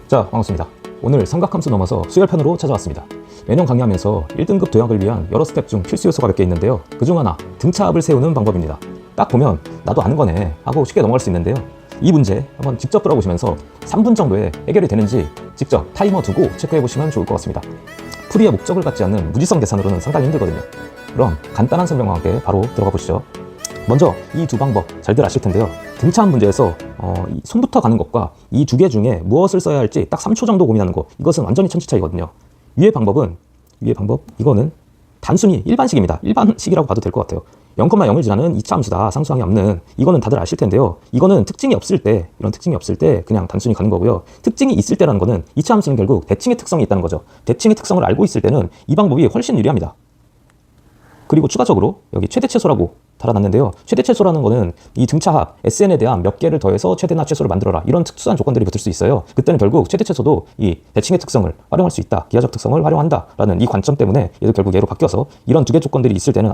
자, 반갑습니다. 오늘 삼각함수 넘어서 수열편으로 찾아왔습니다. 매년 강의하면서 1등급 도약을 위한 여러 스텝 중 필수 요소가 몇 개 있는데요. 그중 하나, 등차압을 세우는 방법입니다. 딱 보면 나도 아는 거네 하고 쉽게 넘어갈 수 있는데요. 이 문제 한번 직접 풀어보시면서 3분 정도에 해결이 되는지 직접 타이머 두고 체크해보시면 좋을 것 같습니다. 풀이의 목적을 갖지 않는 무지성 계산으로는 상당히 힘들거든요. 그럼 간단한 설명과 함께 바로 들어가 보시죠. 먼저 이 두 방법 잘들 아실 텐데요. 등차압 문제에서 이 손부터 가는 것과 이 두 개 중에 무엇을 써야 할지 딱 3초 정도 고민하는 것, 이것은 완전히 천지 차이거든요. 위의 방법 이거는 단순히 일반식입니다. 일반식이라고 봐도 될 것 같아요. 0,0을 지나는 2차 함수다, 상수항이 없는, 이거는 다들 아실 텐데요. 이거는 특징이 없을 때, 이런 특징이 없을 때 그냥 단순히 가는 거고요. 특징이 있을 때라는 거는 2차 함수는 결국 대칭의 특성이 있다는 거죠. 대칭의 특성을 알고 있을 때는 이 방법이 훨씬 유리합니다. 그리고 추가적으로 여기 최대 최소라고 달아놨는데요. 최대 최소라는 거는 이 등차합 SN에 대한 몇 개를 더해서 최대나 최소를 만들어라, 이런 특수한 조건들이 붙을 수 있어요. 그때는 결국 최대 최소도 이 대칭의 특성을 활용할 수 있다, 기하적 특성을 활용한다 라는 이 관점 때문에 얘도 결국 얘로 바뀌어서 이런 두 개 조건들이 있을 때는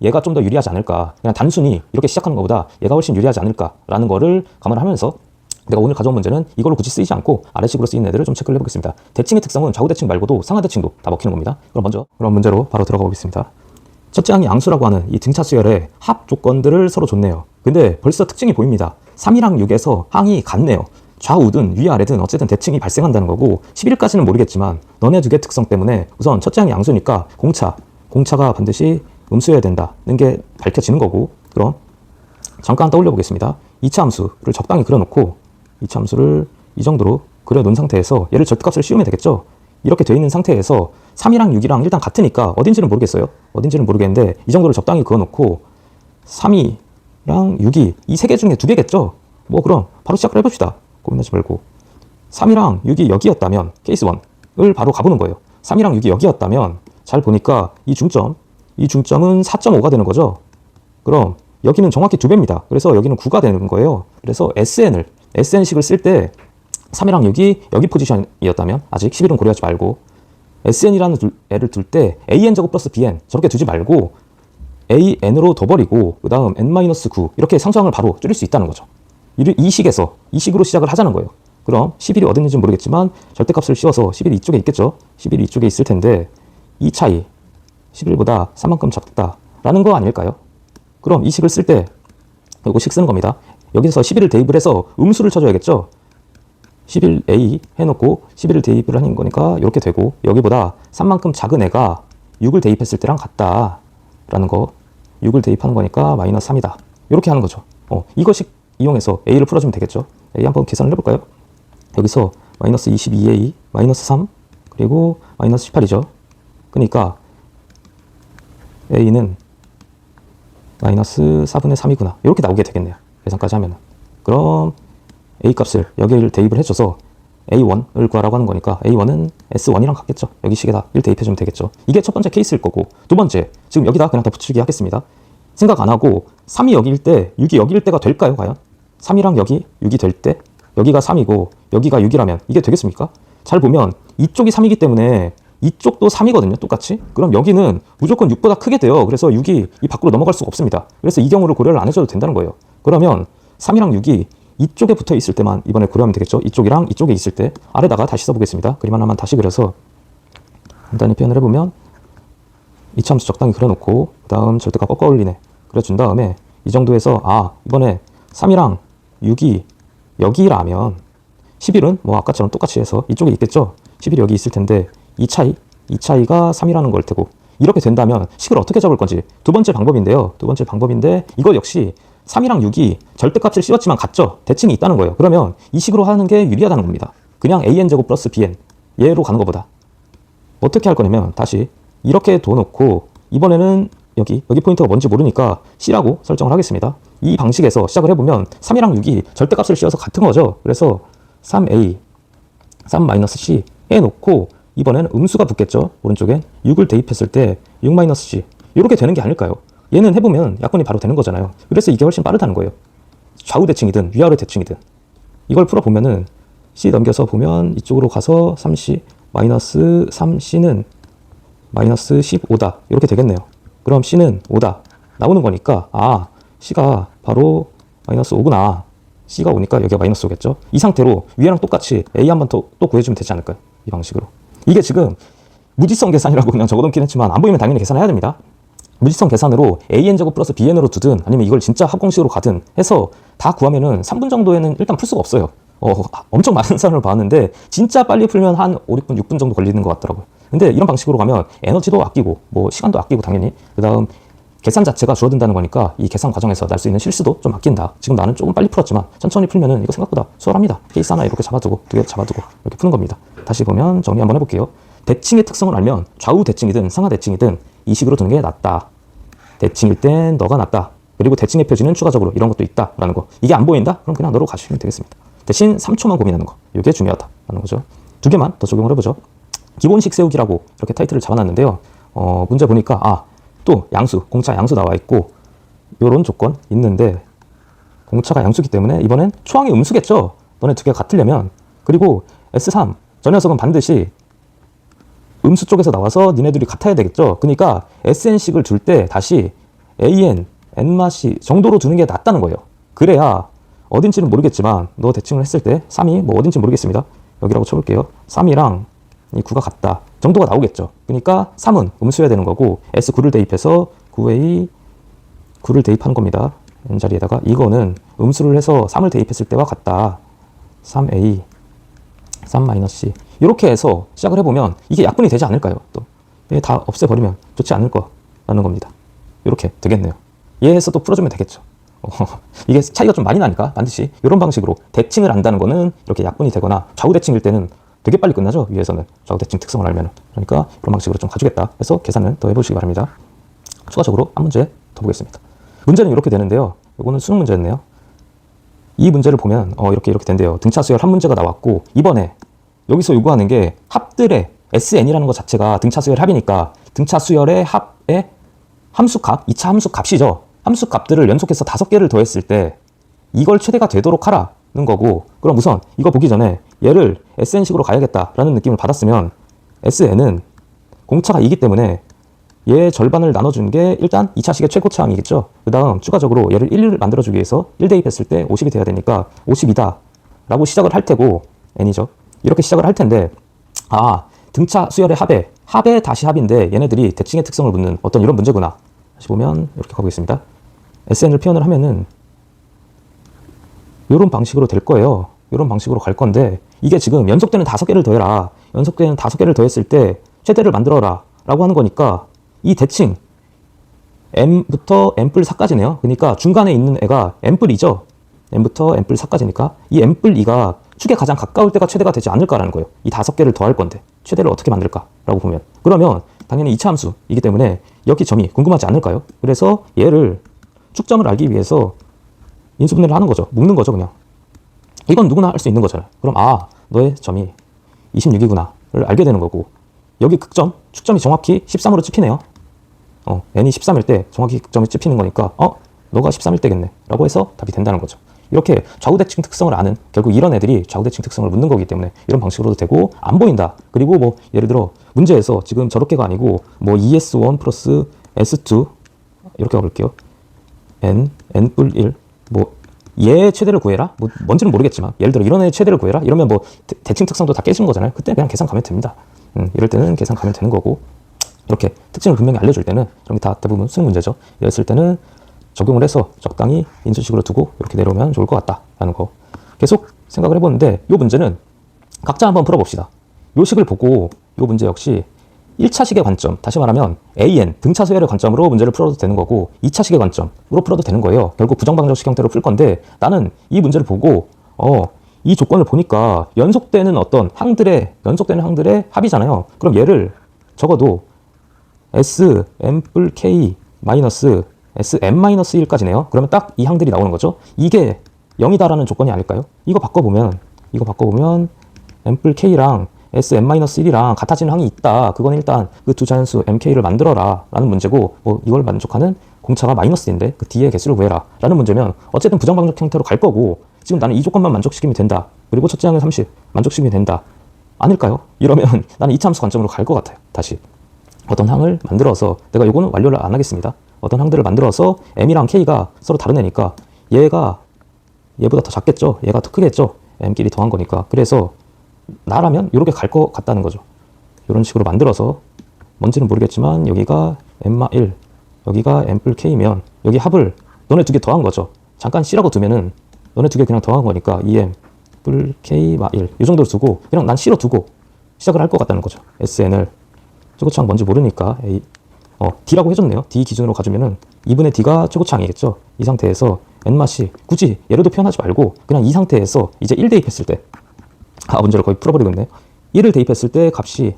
얘가 좀 더 유리하지 않을까, 그냥 단순히 이렇게 시작하는 것보다 얘가 훨씬 유리하지 않을까 라는 거를 감안하면서 내가 오늘 가져온 문제는 이걸로 굳이 쓰이지 않고 아래식으로 쓰이는 애들을 좀 체크를 해보겠습니다. 대칭의 특성은 좌우대칭 말고도 상하대칭도 다 먹히는 겁니다. 그럼 문제로 바로 들어가 보겠습니다. 첫째 항이 양수라고 하는 이 등차 수열의 합 조건들을 서로 줬네요. 근데 벌써 특징이 보입니다. 3이랑 6에서 항이 같네요. 좌우든 위아래든 어쨌든 대칭이 발생한다는 거고, 11까지는 모르겠지만 너네 두 개 특성 때문에 우선 첫째 항이 양수니까 공차가 반드시 음수여야 된다는 게 밝혀지는 거고, 그럼 잠깐 떠올려 보겠습니다. 2차 함수를 적당히 그려놓고 2차 함수를 이 정도로 그려놓은 상태에서 얘를 절대값을 씌우면 되겠죠. 이렇게 돼 있는 상태에서 3이랑 6이랑 일단 같으니까 어딘지는 모르겠어요. 어딘지는 모르겠는데 이 정도를 적당히 그어놓고 3이랑 6이 이 세 개 중에 두 개겠죠. 뭐 그럼 바로 시작을 해봅시다. 고민하지 말고 3이랑 6이 여기였다면 케이스 1을 바로 가보는 거예요. 3이랑 6이 여기였다면 잘 보니까 이 중점은 4.5가 되는 거죠. 그럼 여기는 정확히 2배입니다. 그래서 여기는 9가 되는 거예요. 그래서 SN식을 쓸 때 3이랑 6이 여기 포지션이었다면, 아직 11은 고려하지 말고 SN이라는 애를 둘 때 AN제곱 플러스 BN 저렇게 두지 말고 AN으로 둬버리고 그 다음 N-9 이렇게 상수항을 바로 줄일 수 있다는 거죠. 이 식으로 시작을 하자는 거예요. 그럼 11이 어딨는지 모르겠지만 절대값을 씌워서 11이 이쪽에 있겠죠. 11이 이쪽에 있을 텐데 이 차이 11보다 3만큼 작다라는 거 아닐까요? 그럼 이 식을 쓸 때 이거 식 쓰는 겁니다. 여기서 11을 대입을 해서 음수를 쳐줘야겠죠. 11a 해놓고 11을 대입을 하는 거니까 이렇게 되고, 여기보다 3만큼 작은 애가 6을 대입했을 때랑 같다라는 거, 6을 대입하는 거니까 마이너스 3이다, 이렇게 하는 거죠. 이거식 이용해서 a를 풀어주면 되겠죠. a 한번 계산을 해볼까요? 여기서 마이너스 22a 마이너스 3 그리고 마이너스 18이죠. 그러니까 a는 마이너스 4분의 3이구나, 이렇게 나오게 되겠네요. 계산까지 하면은. 그럼 a 값을 여기를 대입을 해줘서 a1을 구하라고 하는 거니까 a1은 s1이랑 같겠죠. 여기 식에다 1 대입해주면 되겠죠. 이게 첫 번째 케이스일 거고, 두 번째, 지금 여기다 그냥 다 붙이기 하겠습니다. 생각 안 하고 3이 여기일 때 6이 여기일 때가 될까요, 과연? 3이랑 여기 6이 될 때 여기가 3이고 여기가 6이라면 이게 되겠습니까? 잘 보면 이쪽이 3이기 때문에 이쪽도 3이거든요, 똑같이. 그럼 여기는 무조건 6보다 크게 돼요. 그래서 6이 이 밖으로 넘어갈 수가 없습니다. 그래서 이 경우를 고려를 안 해줘도 된다는 거예요. 그러면 3이랑 6이 이쪽에 붙어 있을 때만 이번에 고려하면 되겠죠. 이쪽이랑 이쪽에 있을 때. 아래다가 다시 써보겠습니다. 그림 하나만 다시 그려서 간단히 표현을 해보면 2차 함수 적당히 그려놓고 그 다음 절대값 꺾어 올리네 그려준 다음에 이 정도에서 이번에 3이랑 6이 여기라면 11은 뭐 아까처럼 똑같이 해서 이쪽에 있겠죠. 11이 여기 있을 텐데 이 차이가 3이라는 걸 테고, 이렇게 된다면 식을 어떻게 적을 건지 두 번째 방법인데 이거 역시 3이랑 6이 절대값을 씌웠지만 같죠. 대칭이 있다는 거예요. 그러면 이 식으로 하는 게 유리하다는 겁니다. 그냥 AN제곱 플러스 BN 얘로 가는 것보다. 어떻게 할 거냐면 다시 이렇게 둬놓고 이번에는 여기 포인트가 뭔지 모르니까 C라고 설정을 하겠습니다. 이 방식에서 시작을 해보면 3이랑 6이 절대값을 씌워서 같은 거죠. 그래서 3A 3-C 해놓고 이번에는 음수가 붙겠죠. 오른쪽엔 6을 대입했을 때 6-C 이렇게 되는 게 아닐까요? 얘는 해보면 약분이 바로 되는 거잖아요. 그래서 이게 훨씬 빠르다는 거예요. 좌우 대칭이든 위아래 대칭이든. 이걸 풀어보면은 C 넘겨서 보면 이쪽으로 가서 3C 마이너스 3C는 마이너스 15다 이렇게 되겠네요. 그럼 C는 5다 나오는 거니까 C가 바로 마이너스 5구나 C가 오니까 여기가 마이너스 오겠죠. 이 상태로 위에랑 똑같이 A 한 번 또 구해주면 되지 않을까요? 이 방식으로. 이게 지금 무지성 계산이라고 그냥 적어놓긴 했지만 안 보이면 당연히 계산해야 됩니다. 무지성 계산으로 AN제곱 플러스 BN으로 두든 아니면 이걸 진짜 합공식으로 가든 해서 다 구하면은 3분 정도에는 일단 풀 수가 없어요. 엄청 많은 사람을 봤는데 진짜 빨리 풀면 한 5, 6분, 6분 정도 걸리는 것 같더라고요. 근데 이런 방식으로 가면 에너지도 아끼고 뭐 시간도 아끼고 당연히 그 다음 계산 자체가 줄어든다는 거니까 이 계산 과정에서 날 수 있는 실수도 좀 아낀다. 지금 나는 조금 빨리 풀었지만 천천히 풀면은 이거 생각보다 수월합니다. 케이스 하나 이렇게 잡아두고 두 개 잡아두고 이렇게 푸는 겁니다. 다시 보면 정리 한번 해볼게요. 대칭의 특성을 알면 좌우 대칭이든 상하 대칭이든 이 식으로 두는 게 낫다. 대칭일 땐 너가 낫다. 그리고 대칭의 표지는 추가적으로 이런 것도 있다라는 거. 이게 안 보인다? 그럼 그냥 너로 가시면 되겠습니다. 대신 3초만 고민하는 거. 이게 중요하다라는 거죠. 두 개만 더 적용을 해보죠. 기본식 세우기라고 이렇게 타이틀을 잡아놨는데요. 문제 보니까 또 양수, 공차 양수 나와 있고 요런 조건 있는데 공차가 양수기 때문에 이번엔 초항이 음수겠죠. 너네 두 개가 같으려면. 그리고 S3 저 녀석은 반드시 음수 쪽에서 나와서 니네들이 같아야 되겠죠. 그러니까 SN식을 둘 때 다시 AN, N마시 정도로 두는 게 낫다는 거예요. 그래야 어딘지는 모르겠지만 너 대칭을 했을 때 3이 뭐 어딘지 모르겠습니다. 여기라고 쳐볼게요. 3이랑 이 9가 같다 정도가 나오겠죠. 그러니까 3은 음수여야 되는 거고 S9를 대입해서 9A 9를 대입하는 겁니다. N자리에다가 이거는 음수를 해서 3을 대입했을 때와 같다. 3A 3-C 이렇게 해서 시작을 해보면 이게 약분이 되지 않을까요? 또 다 없애버리면 좋지 않을 거라는 겁니다. 이렇게 되겠네요. 얘해서 또 풀어주면 되겠죠. 이게 차이가 좀 많이 나니까 반드시 이런 방식으로 대칭을 안다는 거는 이렇게 약분이 되거나 좌우 대칭일 때는 되게 빨리 끝나죠. 위에서는 좌우 대칭 특성을 알면. 그러니까 이런 방식으로 좀 가주겠다 해서 계산을 더 해보시기 바랍니다. 추가적으로 한 문제 더 보겠습니다. 문제는 이렇게 되는데요. 이거는 수능 문제였네요. 이 문제를 보면 이렇게 된대요. 등차 수열 한 문제가 나왔고 이번에 여기서 요구하는 게 합들의 SN이라는 것 자체가 등차 수열 합이니까 등차 수열의 합의 함수값, 2차 함수값이죠. 함수값들을 연속해서 5개를 더했을 때 이걸 최대가 되도록 하라는 거고 그럼 우선 이거 보기 전에 얘를 SN식으로 가야겠다라는 느낌을 받았으면 SN은 공차가 2기 때문에 얘 절반을 나눠주는 게 일단 2차식의 최고차항이겠죠. 그 다음 추가적으로 얘를 1을 만들어주기 위해서 1 대입했을 때 50이 돼야 되니까 50이다 라고 시작을 할 테고 n이죠. 이렇게 시작을 할 텐데 등차 수열의 합의 다시 합인데 얘네들이 대칭의 특성을 묻는 어떤 이런 문제구나. 다시 보면 이렇게 가보겠습니다. SN을 표현을 하면은 이런 방식으로 될 거예요. 이런 방식으로 갈 건데 이게 지금 연속되는 5개를 더해라. 연속되는 5개를 더했을 때 최대를 만들어라 라고 하는 거니까 이 대칭 m부터 m뿔 4까지네요. 그러니까 중간에 있는 애가 m뿔 2죠. m부터 m뿔 4까지니까 이 m뿔 2가 축에 가장 가까울 때가 최대가 되지 않을까라는 거예요. 이 5개를 더할 건데 최대를 어떻게 만들까라고 보면 그러면 당연히 2차 함수이기 때문에 여기 점이 궁금하지 않을까요? 그래서 얘를 축점을 알기 위해서 인수분해를 하는 거죠. 묶는 거죠 그냥. 이건 누구나 할 수 있는 거잖아요. 그럼 너의 점이 26이구나를 알게 되는 거고 여기 극점, 축점이 정확히 13으로 찝히네요. n이 13일 때 정확히 극점이 찝히는 거니까 너가 13일 때겠네 라고 해서 답이 된다는 거죠. 이렇게 좌우대칭 특성을 아는 결국 이런 애들이 좌우대칭 특성을 묻는 거기 때문에 이런 방식으로도 되고 안 보인다. 그리고 뭐 예를 들어 문제에서 지금 저렇게가 아니고 뭐 ES1 플러스 S2 이렇게 가볼게요. n뿔 1 얘 최대를 구해라? 뭔지는 모르겠지만 예를 들어 이런 애 최대를 구해라? 이러면 대칭 특성도 다 깨지는 거잖아요. 그때 그냥 계산 가면 됩니다. 이럴 때는 계산 가면 되는 거고 이렇게 특징을 분명히 알려줄 때는 이런 게 다 대부분 수능 문제죠. 이랬을 때는 적용을 해서 적당히 인수식으로 두고 이렇게 내려오면 좋을 것 같다라는 거 계속 생각을 해보는데 이 문제는 각자 한번 풀어봅시다. 이 식을 보고 이 문제 역시 1차식의 관점, 다시 말하면 AN, 등차 수열의 관점으로 문제를 풀어도 되는 거고 2차식의 관점으로 풀어도 되는 거예요. 결국 부정방정식 형태로 풀 건데 나는 이 문제를 보고 이 조건을 보니까 연속되는 연속되는 항들의 합이잖아요. 그럼 얘를 적어도 S, m뿔 K 마이너스 SM-1까지네요. 그러면 딱 이 항들이 나오는 거죠. 이게 0이다라는 조건이 아닐까요? 이거 바꿔보면 m뿔 K랑 SM-1이랑 같아지는 항이 있다. 그건 일단 그 두 자연수 MK를 만들어라 라는 문제고 이걸 만족하는 공차가 마이너스인데 그 뒤에 개수를 구해라 라는 문제면 어쨌든 부정방정 형태로 갈 거고 지금 나는 이 조건만 만족시키면 된다. 그리고 첫째 항은 30 만족시키면 된다. 아닐까요? 이러면 나는 2차 함수 관점으로 갈 것 같아요. 다시 어떤 항을 만들어서 내가 이거는 완료를 안 하겠습니다. 어떤 항들을 만들어서 m이랑 k가 서로 다른 애니까 얘가 얘보다 더 작겠죠? 얘가 더 크겠죠? m끼리 더한 거니까. 그래서 나라면 이렇게 갈 것 같다는 거죠. 이런 식으로 만들어서 뭔지는 모르겠지만 여기가 m-1, 여기가 m 뿔 k면 여기 합을 너네 두 개 더한 거죠. 잠깐 c라고 두면은 너네 두 개 그냥 더한 거니까 2m 뿔 k-1 이 정도로 두고 그냥 난 c로 두고 시작을 할 것 같다는 거죠. sn을 최고차항 뭔지 모르니까 d라고 해줬네요. d 기준으로 가주면은 2분의 d가 최고차항이겠죠. 이 상태에서 n맛이 굳이 얘로도 표현하지 말고 그냥 이 상태에서 이제 1 대입했을 때 문제를 거의 풀어버리고 있네요. 1을 대입했을 때 값이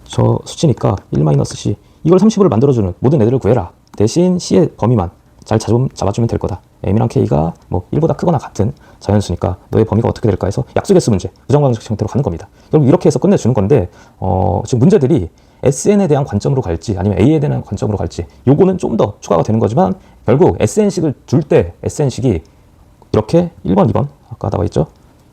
저 수치니까 1-c 이걸 30으로 만들어주는 모든 애들을 구해라. 대신 c의 범위만 잘 잡아주면 될 거다. m이랑 k가 뭐 1보다 크거나 같은 자연수니까 너의 범위가 어떻게 될까 해서 약수개수 문제, 부정방정식 형태로 가는 겁니다. 결국 이렇게 해서 끝내주는 건데 지금 문제들이 SN에 대한 관점으로 갈지 아니면 A에 대한 관점으로 갈지 요거는 좀 더 추가가 되는 거지만 결국 SN식을 줄 때 SN식이 이렇게 1번, 2번 아까 나와 있죠?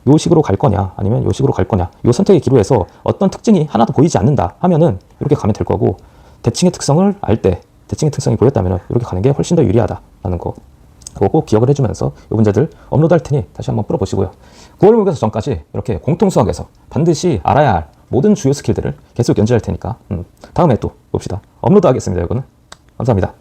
요 식으로 갈 거냐 아니면 요 식으로 갈 거냐 요 선택의 기로에서 어떤 특징이 하나도 보이지 않는다 하면은 이렇게 가면 될 거고 대칭의 특성을 알 때 대칭의 특성이 보였다면 이렇게 가는 게 훨씬 더 유리하다라는 거 그거 꼭 기억을 해주면서 이 문제들 업로드할 테니 다시 한번 풀어보시고요. 9월 모의고사 전까지 이렇게 공통수학에서 반드시 알아야 할 모든 주요 스킬들을 계속 연재할 테니까 다음에 또 봅시다. 업로드 하겠습니다. 이거는 감사합니다.